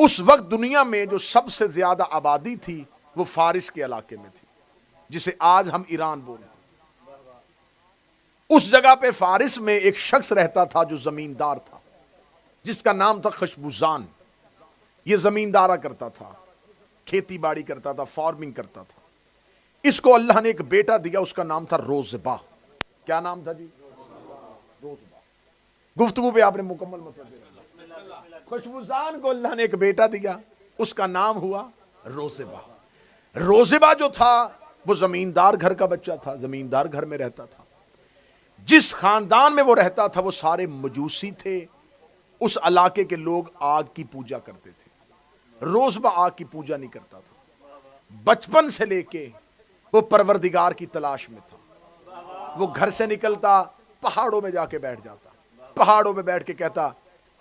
اس وقت دنیا میں جو سب سے زیادہ آبادی تھی وہ فارس کے علاقے میں تھی، جسے آج ہم ایران بولتے ہیں۔ اس جگہ پہ فارس میں ایک شخص رہتا تھا جو زمیندار تھا، جس کا نام تھا خشبوزان۔ یہ زمیندارہ کرتا تھا، کھیتی باڑی کرتا تھا، فارمنگ کرتا تھا۔ اس کو اللہ نے ایک بیٹا دیا، اس کا نام تھا روزبا۔ کیا نام تھا جی؟ روزبا۔ گفتگو پہ آپ نے مکمل مطلب خشبوزان کو اللہ نے ایک بیٹا دیا، اس کا نام ہوا روزبا۔ روزبا جو تھا وہ زمیندار گھر کا بچہ تھا، زمیندار گھر میں رہتا تھا۔ جس خاندان میں وہ رہتا تھا وہ سارے مجوسی تھے، اس علاقے کے لوگ آگ کی پوجا کرتے تھے۔ روزبا آگ کی پوجا نہیں کرتا تھا، بچپن سے لے کے وہ پروردگار کی تلاش میں تھا۔ وہ گھر سے نکلتا، پہاڑوں میں جا کے بیٹھ جاتا، پہاڑوں میں بیٹھ کے کہتا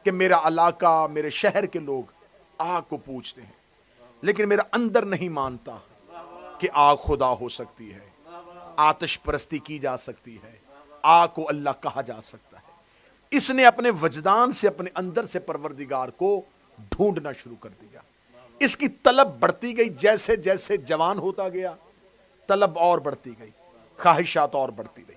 کہ میرا علاقہ، میرے شہر کے لوگ آگ کو پوجتے ہیں، لیکن میرا اندر نہیں مانتا کہ آگ خدا ہو سکتی ہے، آتش پرستی کی جا سکتی ہے، آگ کو اللہ کہا جا سکتا ہے۔ اس نے اپنے وجدان سے، اپنے اندر سے پروردگار کو ڈھونڈنا شروع کر دیا۔ اس کی طلب بڑھتی گئی، جیسے جیسے جوان ہوتا گیا طلب اور بڑھتی گئی، خواہشات اور بڑھتی گئی۔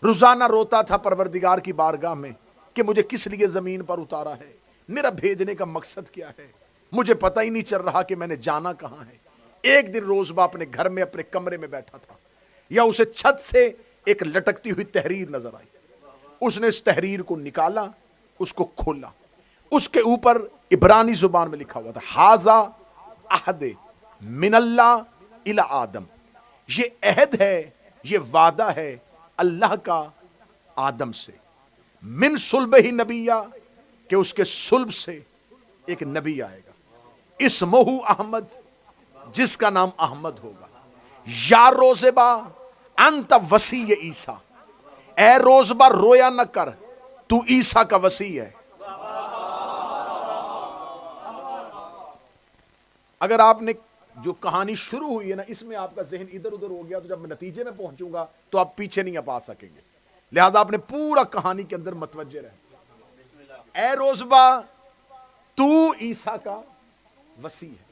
روزانہ روتا تھا پروردگار کی بارگاہ میں کہ مجھے کس لیے زمین پر اتارا ہے، میرا بھیجنے کا مقصد کیا ہے، مجھے پتہ ہی نہیں چل رہا کہ میں نے جانا کہاں ہے۔ ایک دن روزبا اپنے گھر میں، اپنے کمرے میں بیٹھا تھا، یا اسے چھت سے ایک لٹکتی ہوئی تحریر نظر آئی۔ اس نے اس تحریر کو نکالا، اس کو کھولا، اس کے اوپر عبرانی زبان میں لکھا ہوا تھا ھذا عہد من اللہ الی آدم۔ یہ عہد ہے، یہ وعدہ ہے اللہ کا آدم سے، من صلبہ نبیہ، کہ اس کے صلب سے ایک نبی آئے گا، اسمہ احمد، جس کا نام احمد ہوگا۔ یا روزبا انت وصی عیسیٰ، اے روزبا رویا نہ کر، تو عیسیٰ کا وصی ہے۔ اگر آپ نے جو کہانی شروع ہوئی ہے نا، اس میں آپ کا ذہن ادھر ادھر ہو گیا تو جب میں نتیجے میں پہنچوں گا تو آپ پیچھے نہیں پا سکیں گے، لہذا آپ نے پورا کہانی کے اندر متوجہ رہے۔ اے روزبا تو عیسیٰ کا وصی ہے۔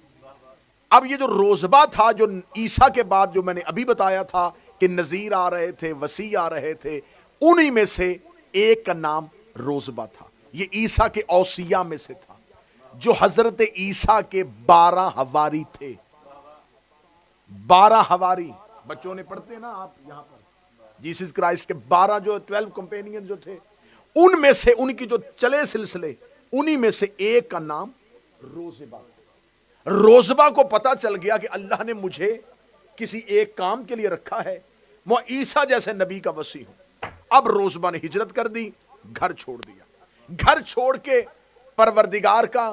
اب یہ جو روزبا تھا، جو عیسیٰ کے بعد جو میں نے ابھی بتایا تھا کہ نذیر آ رہے تھے، وصی آ رہے تھے، انہی میں سے ایک کا نام روزبا تھا۔ یہ عیسیٰ کے اوصیاء میں سے تھا، جو حضرت عیسیٰ کے 12 حواری تھے۔ 12 حواری بچوں نے پڑھتے ہیں نا آپ یہاں پر، جیسس کرائسٹ کے 12 جو 12 کمپینین جو تھے، ان میں سے ان کی جو چلے سلسلے، انہی میں سے ایک کا نام روزبا۔ روزبا کو پتا چل گیا کہ اللہ نے مجھے کسی ایک کام کے لیے رکھا ہے، میں عیسیٰ جیسے نبی کا وصی ہوں۔ اب روزبا نے ہجرت کر دی، گھر چھوڑ دیا، گھر چھوڑ کے پروردگار کا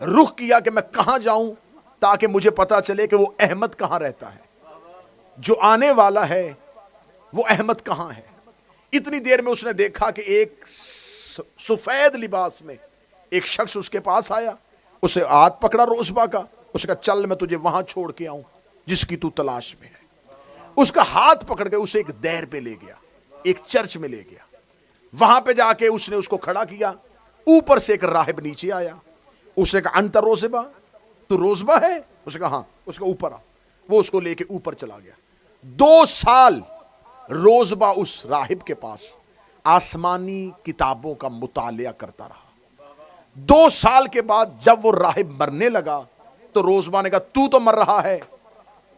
رخ کیا کہ میں کہاں جاؤں تاکہ مجھے پتا چلے کہ وہ احمد کہاں رہتا ہے، جو آنے والا ہے وہ احمد کہاں ہے۔ اتنی دیر میں اس نے دیکھا کہ ایک سفید لباس میں ایک شخص اس کے پاس آیا، اسے ہاتھ پکڑا روزبا کا، اس کا چل میں تجھے وہاں چھوڑ کے آؤں جس کی تو تلاش میں ہے۔ اس کا ہاتھ پکڑ کے اسے ایک دیر پہ لے گیا، ایک چرچ میں لے گیا۔ وہاں پہ جا کے اس نے اس کو کھڑا کیا، اوپر سے ایک راہب نیچے آیا، اس نے کہا انت روزبا، تو روزبا ہے؟ اس نے کہا ہاں۔ اس کا اوپر آ، وہ اس کو لے کے اوپر چلا گیا۔ 2 سال روزبا اس راہب کے پاس آسمانی کتابوں کا مطالعہ کرتا رہا۔ 2 سال کے بعد جب وہ راہب مرنے لگا تو روزبا نے کہا تو مر رہا ہے،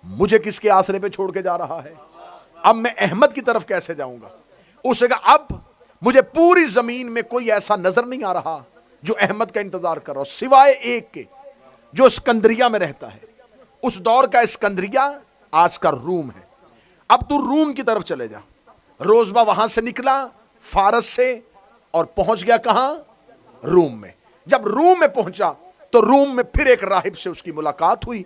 مجھے کس کے آسرے پہ چھوڑ کے جا رہا ہے؟ اب میں احمد کی طرف کیسے جاؤں گا؟ اس نے کہا اب مجھے پوری زمین میں کوئی ایسا نظر نہیں آ رہا جو احمد کا انتظار کر رہا ہو، سوائے ایک کے جو اسکندریہ میں رہتا ہے۔ اس دور کا اسکندریہ آج کا روم ہے، اب تو روم کی طرف چلے جا۔ روزبا وہاں سے نکلا فارس سے اور پہنچ گیا کہاں؟ روم میں۔ جب روم میں پہنچا تو روم میں پھر ایک راہب سے اس کی ملاقات ہوئی،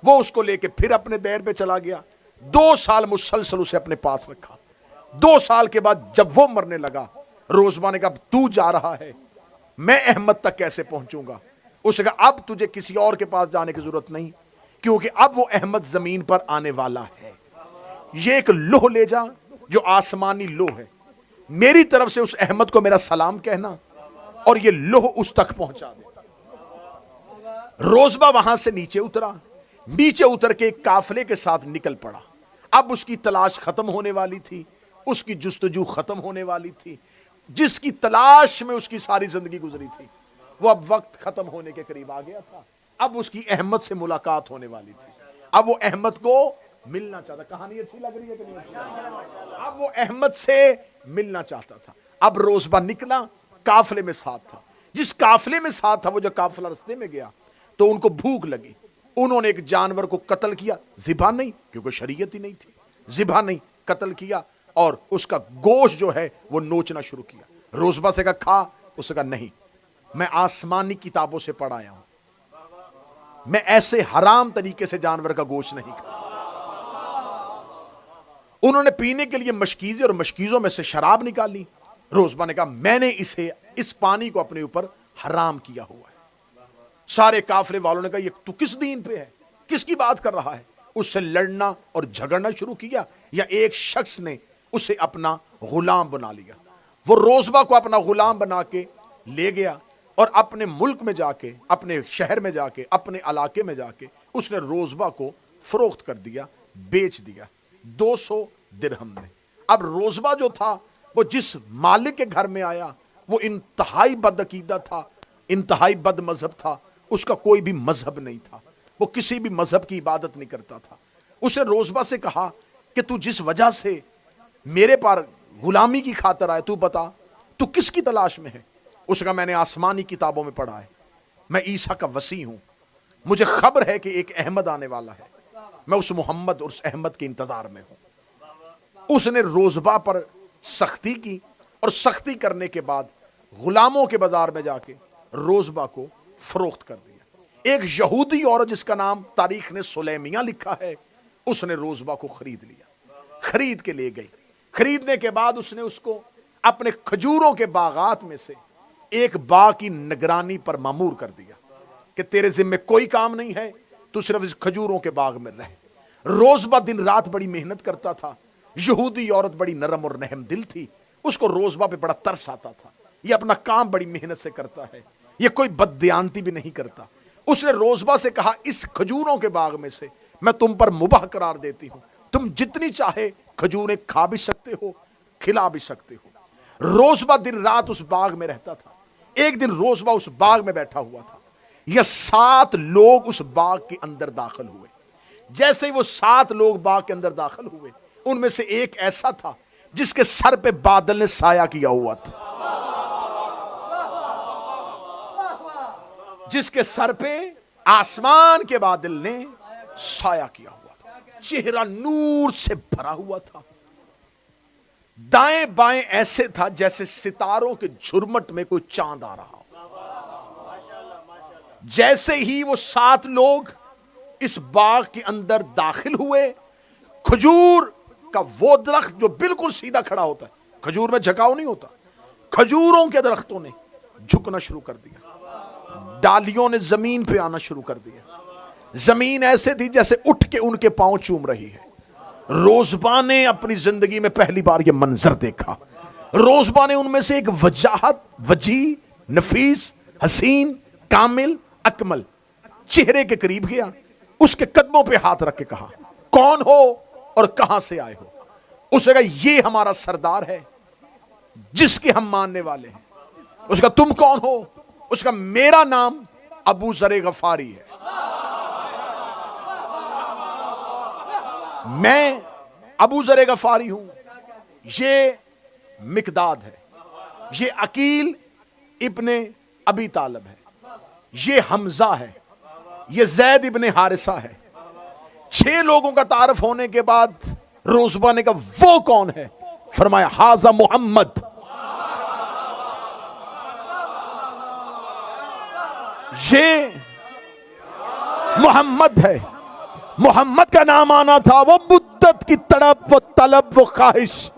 وہ اس کو لے کے پھر اپنے دیر پہ چلا گیا۔ 2 سال مسلسل اسے اپنے پاس رکھا۔ 2 سال کے بعد جب وہ مرنے لگا، روزبا نے کہا تو جا رہا ہے، میں احمد تک کیسے پہنچوں گا؟ اس نے کہا اب تجھے کسی اور کے پاس جانے کی ضرورت نہیں، کیونکہ اب وہ احمد زمین پر آنے والا ہے۔ یہ ایک لوح لے جا جو آسمانی لوح ہے، میری طرف سے اس احمد کو میرا سلام کہنا اور یہ لوح اس تک پہنچا دے۔ روزبہ وہاں سے نیچے اترا، نیچے اتر کے ایک قافلے کے ساتھ نکل پڑا۔ اب اس کی تلاش ختم ہونے والی تھی، اس کی جستجو ختم ہونے والی تھی، جس کی تلاش میں اس کی ساری زندگی گزری تھی وہ اب وقت ختم ہونے کے قریب آ گیا تھا۔ اب اس کی احمد سے ملاقات ہونے والی تھی، اب وہ احمد کو ملنا چاہتا۔ کہانی اچھی لگ رہی ہے کہ نہیں اچھی لگ رہی ہے؟ اب وہ احمد سے ملنا چاہتا تھا۔ اب روزبہ نکلا، قافلے میں ساتھ تھا، جس قافلے میں ساتھ تھا وہ جو قافلہ رستے میں گیا تو ان کو بھوک لگی، انہوں نے ایک جانور کو قتل کیا، ذبح نہیں کیونکہ شریعت ہی نہیں تھی، ذبح نہیں، قتل کیا اور اس کا گوشت جو ہے وہ نوچنا شروع کیا۔ روزبہ سے کہا کھا، اس نے کہا نہیں، میں آسمانی کتابوں سے پڑھ آیا ہوں، میں ایسے حرام طریقے سے جانور کا گوشت نہیں کھاتا۔ انہوں نے پینے کے لیے مشکیزیں اور مشکیزوں میں سے شراب نکالی۔ روزبہ نے کہا میں نے اس پانی کو اپنے اوپر حرام کیا ہوا ہے۔ سارے قافلے والوں نے کہا یہ تو کس دین پہ ہے، کس کی بات کر رہا ہے؟ اس سے لڑنا اور جھگڑنا شروع کیا، یا ایک شخص نے اسے اپنا غلام بنا لیا۔ وہ روزبہ کو اپنا غلام بنا کے لے گیا اور اپنے ملک میں جا کے، اپنے شہر میں جا کے، اپنے علاقے میں جا کے اس نے روزبہ کو فروخت کر دیا، بیچ دیا 200 درہم میں۔ اب روزبہ جو تھا وہ جس مالک کے گھر میں آیا وہ انتہائی بد عقیدہ تھا، انتہائی بد مذہب تھا، اس کا کوئی بھی مذہب نہیں تھا، وہ کسی بھی مذہب کی عبادت نہیں کرتا تھا۔ اس نے روزبہ سے کہا کہ تو جس وجہ سے میرے پر غلامی کی خاطر آئے، تو بتا تو کس کی تلاش میں ہے؟ اس نے کہا میں نے آسمانی کتابوں میں پڑھا ہے، میں عیسیٰ کا وصی ہوں، مجھے خبر ہے کہ ایک احمد آنے والا ہے، میں اس محمد اور اس احمد کے انتظار میں ہوں۔ اس نے روزبہ پر سختی کی اور سختی کرنے کے بعد غلاموں کے بازار میں جا کے روزبہ کو فروخت کر دیا۔ ایک یہودی عورت جس کا نام تاریخ نے سلیمیہ لکھا ہے، اس نے روزبہ کو خرید لیا، خرید کے لے گئی۔ خریدنے کے بعد اس نے اس کو اپنے کھجوروں کے باغات میں سے ایک باغ کی نگرانی پر مامور کر دیا کہ تیرے ذمہ کوئی کام نہیں ہے، تو صرف اس کھجوروں کے باغ میں رہ۔ روزبہ دن رات بڑی محنت کرتا تھا، یہودی عورت بڑی نرم اور رحم دل تھی، اس کو روزبہ پہ بڑا ترس آتا تھا، یہ اپنا کام بڑی محنت سے کرتا ہے، یہ کوئی بددیانتی بھی نہیں کرتا۔ اس نے روزبہ سے کہا اس کھجوروں کے باغ میں سے میں تم پر مباح قرار دیتی ہوں، تم جتنی چاہے کھجوریں کھا بھی سکتے ہو، کھلا بھی سکتے ہو۔ روزبہ دن رات اس باغ میں رہتا تھا۔ ایک دن روزبہ اس باغ میں بیٹھا ہوا تھا، یہ 7 لوگ اس باغ کے اندر داخل ہوئے۔ جیسے ہی وہ 7 لوگ باغ کے اندر داخل ہوئے، ان میں سے ایک ایسا تھا جس کے سر پہ بادل نے سایہ کیا ہوا تھا، جس کے سر پہ آسمان کے بادل نے سایہ کیا ہوا تھا، چہرہ نور سے بھرا ہوا تھا، دائیں بائیں ایسے تھا جیسے ستاروں کے جھرمٹ میں کوئی چاند آ رہا ہو۔ جیسے ہی وہ 7 لوگ اس باغ کے اندر داخل ہوئے، کھجور کا وہ درخت جو بالکل سیدھا کھڑا ہوتا ہے، کھجور میں جھکاؤ نہیں ہوتا، کھجوروں کے درختوں نے جھکنا شروع کر دیا، ڈالیوں نے زمین پہ آنا شروع کر دیا، زمین ایسے تھی جیسے اٹھ کے ان کے پاؤں چوم رہی ہے۔ روزبہ نے اپنی زندگی میں پہلی بار یہ منظر دیکھا۔ روزبہ نے ان میں سے ایک وجیح، نفیس، حسین، کامل، اکمل چہرے کے قریب گیا، اس کے قدموں پہ ہاتھ رکھ کے کہا کون ہو اور کہاں سے آئے ہو؟ اس نے کہا یہ ہمارا سردار ہے جس کے ہم ماننے والے ہیں۔ اس نے کہا تم کون ہو؟ اس کا میرا نام ابو ذر غفاری ہے، میں ابو ذر غفاری ہوں، یہ مقداد ہے، یہ عقیل ابن ابی طالب ہے، یہ حمزہ ہے، یہ زید ابن حارثہ ہے۔ 6 لوگوں کا تعارف ہونے کے بعد روزبہ نے کہا وہ کون ہے؟ فرمایا ھذا محمد، یہ محمد ہے۔ محمد کا نام آنا تھا، وہ مدت کی تڑپ، وہ طلب، وہ خواہش،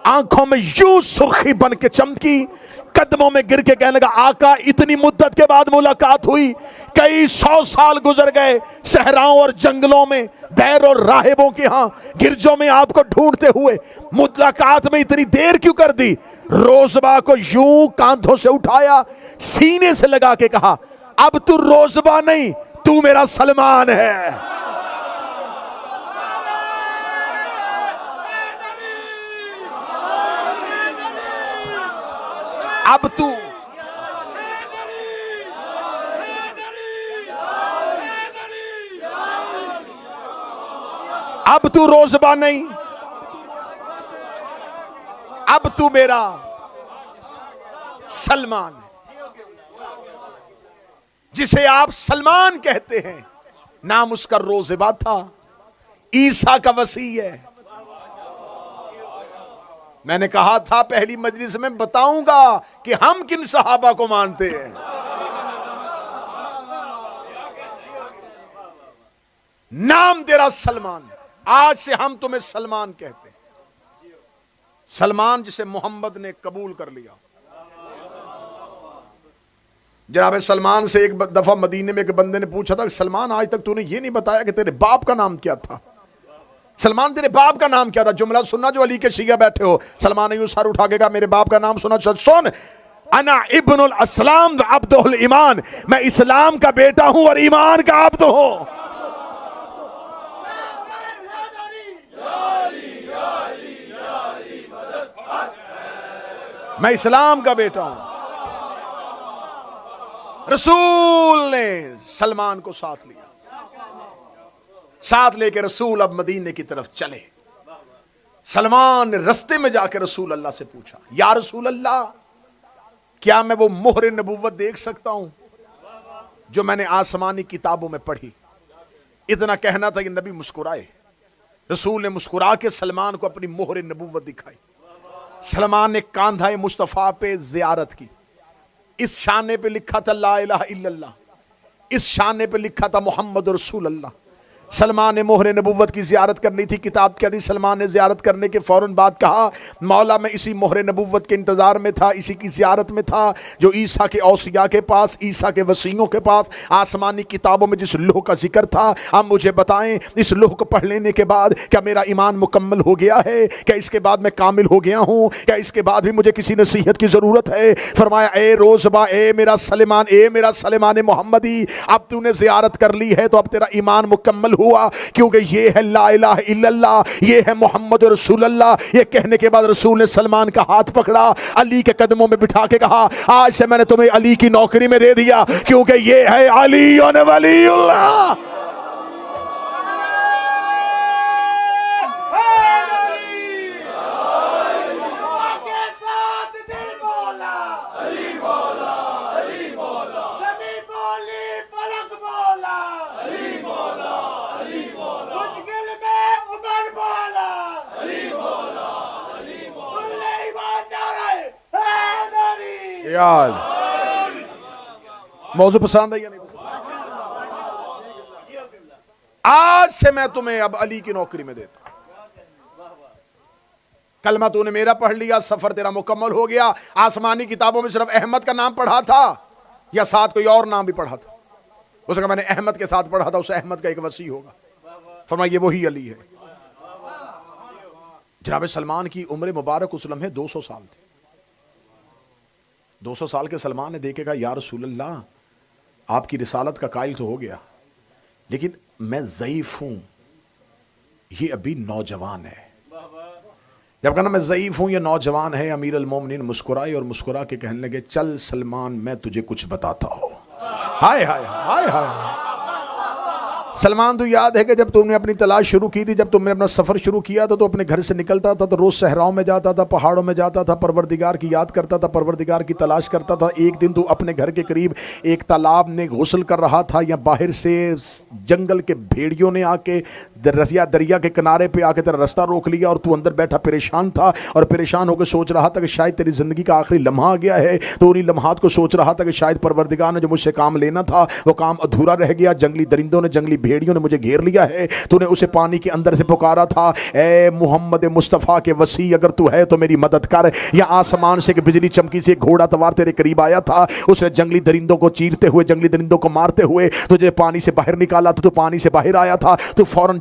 آنکھوں میں یوں سرخی بن کے چمکی، قدموں میں گر کے کہنے لگا آقا اتنی مدت کے بعد ملاقات ہوئی، کئی 100 سال گزر گئے صحراؤں اور جنگلوں میں، دیر اور راہبوں کے ہاں گرجوں میں آپ کو ڈھونڈتے ہوئے، ملاقات میں اتنی دیر کیوں کر دی؟ روزبہ کو یوں کاندھوں سے اٹھایا، سینے سے لگا کے کہا اب تو روزبہ نہیں، تو میرا سلمان ہے۔ اب تو روزبہ نہیں، اب تو میرا سلمان ہے۔ جسے آپ سلمان کہتے ہیں، نام اس کا روزبہ تھا، عیسیٰ کا وسیع ہے۔ میں نے کہا تھا پہلی مجلس میں بتاؤں گا کہ ہم کن صحابہ کو مانتے ہیں۔ نام تیرا سلمان، آج سے ہم تمہیں سلمان کہتے ہیں۔ سلمان جسے محمد نے قبول کر لیا۔ جناب سلمان سے ایک دفعہ مدینے میں ایک بندے نے پوچھا تھا کہ سلمان آج تک تو نے یہ نہیں بتایا کہ تیرے باپ کا نام کیا تھا؟ سلمان تیرے باپ کا نام کیا تھا؟ جملہ سننا جو علی کے شیعہ بیٹھے ہو۔ سلمان نے یوں سر اٹھا کے کہا میرے باپ کا نام سنا؟ سن، انا ابن الاسلام عبد الایمان، میں اسلام کا بیٹا ہوں اور ایمان کا عبد ہوں۔ میں اسلام کا بیٹا ہوں۔ رسول نے سلمان کو ساتھ لیا، ساتھ لے کے رسول اب مدینے کی طرف چلے۔ سلمان نے رستے میں جا کے رسول اللہ سے پوچھا، یا رسول اللہ، کیا میں وہ مہر نبوت دیکھ سکتا ہوں جو میں نے آسمانی کتابوں میں پڑھی؟ اتنا کہنا تھا کہ نبی مسکرائے۔ رسول نے مسکرا کے سلمان کو اپنی مہر نبوت دکھائی۔ سلمان نے کاندھائے مصطفیٰ پہ زیارت کی۔ اس شانے پہ لکھا تھا لا الہ الا اللہ، اس شانے پہ لکھا تھا محمد رسول اللہ۔ سلمان نے مہر نبوت کی زیارت کرنی تھی، کتاب کیا تھی؟ سلمان نے زیارت کرنے کے فوراً بعد کہا مولا میں اسی مہر نبوت کے انتظار میں تھا، اسی کی زیارت میں تھا جو عیسیٰ کے اوصیاء کے پاس، عیسیٰ کے وصیوں کے پاس آسمانی کتابوں میں جس لوح کا ذکر تھا۔ اب مجھے بتائیں اس لوح کو پڑھ لینے کے بعد کیا میرا ایمان مکمل ہو گیا ہے؟ کیا اس کے بعد میں کامل ہو گیا ہوں؟ کیا اس کے بعد بھی مجھے کسی نصیحت کی ضرورت ہے؟ فرمایا اے روزبہ، اے میرا سلمان، اے میرا سلمان محمدی، اب تو نے زیارت کر لی ہے تو اب تیرا ایمان مکمل ہوا، کیونکہ یہ ہے لا الہ الا اللہ، یہ ہے محمد رسول اللہ۔ یہ کہنے کے بعد رسول نے سلمان کا ہاتھ پکڑا، علی کے قدموں میں بٹھا کے کہا آج سے میں نے تمہیں علی کی نوکری میں دے دیا، کیونکہ یہ ہے علی ولی اللہ۔ یار موضوع پسند ہے یا نہیں؟ آج سے میں تمہیں اب علی کی نوکری میں دیتا ہوں۔ کلمہ تو نے میرا پڑھ لیا، سفر تیرا مکمل ہو گیا۔ آسمانی کتابوں میں صرف احمد کا نام پڑھا تھا یا ساتھ کوئی اور نام بھی پڑھا تھا؟ اس نے کہا میں نے احمد کے ساتھ پڑھا تھا، اس احمد کا ایک وصی ہوگا۔ فرمایا یہ وہی علی ہے۔ جناب سلمان کی عمر مبارک اس لمحے 200 سال تھی۔ 200 سال کے سلمان نے دیکھے کہا یا رسول اللہ، آپ کی رسالت کا قائل تو ہو گیا، لیکن میں ضعیف ہوں، یہ ابھی نوجوان ہے۔ جب کہنا میں ضعیف ہوں، یہ نوجوان ہے، امیر المومنین مسکرائے اور مسکرا کے کہنے لگے چل سلمان میں تجھے کچھ بتاتا ہوں۔ ہائے ہائے ہائے ہائے۔ سلمان تو یاد ہے کہ جب تم نے اپنی تلاش شروع کی تھی، جب تم نے اپنا سفر شروع کیا تھا تو اپنے گھر سے نکلتا تھا تو روز صحراؤں میں جاتا تھا، پہاڑوں میں جاتا تھا، پروردگار کی یاد کرتا تھا، پروردگار کی تلاش کرتا تھا۔ ایک دن تو اپنے گھر کے قریب ایک تالاب میں غسل کر رہا تھا، یا باہر سے جنگل کے بھیڑیوں نے آ کے دریا کے کنارے پہ آ کے تیرا رستہ روک لیا اور تو اندر بیٹھا پریشان تھا، اور پریشان ہو کے سوچ رہا تھا کہ شاید تیری زندگی کا آخری لمحہ آ گیا ہے۔ تو انہی لمحات کو سوچ رہا تھا کہ شاید پروردگار نے جو مجھ سے کام لینا تھا وہ کام ادھورا رہ گیا، جنگلی درندوں نے، جنگلی بھیڑیوں نے مجھے گھیر لیا ہے۔ تو نے اسے پانی کے اندر سے پکارا تھا اے محمد مصطفیٰ کے وسیع، اگر تو ہے تو میری مدد کر۔ یا آسمان سے کہ بجلی چمکی سے گھوڑا توار تیرے قریب آیا تھا، اس نے جنگلی درندوں کو چیرتے ہوئے، جنگلی درندوں کو مارتے ہوئے تجھے پانی سے باہر نکالا، تو پانی سے باہر آیا تھا، تو فوراً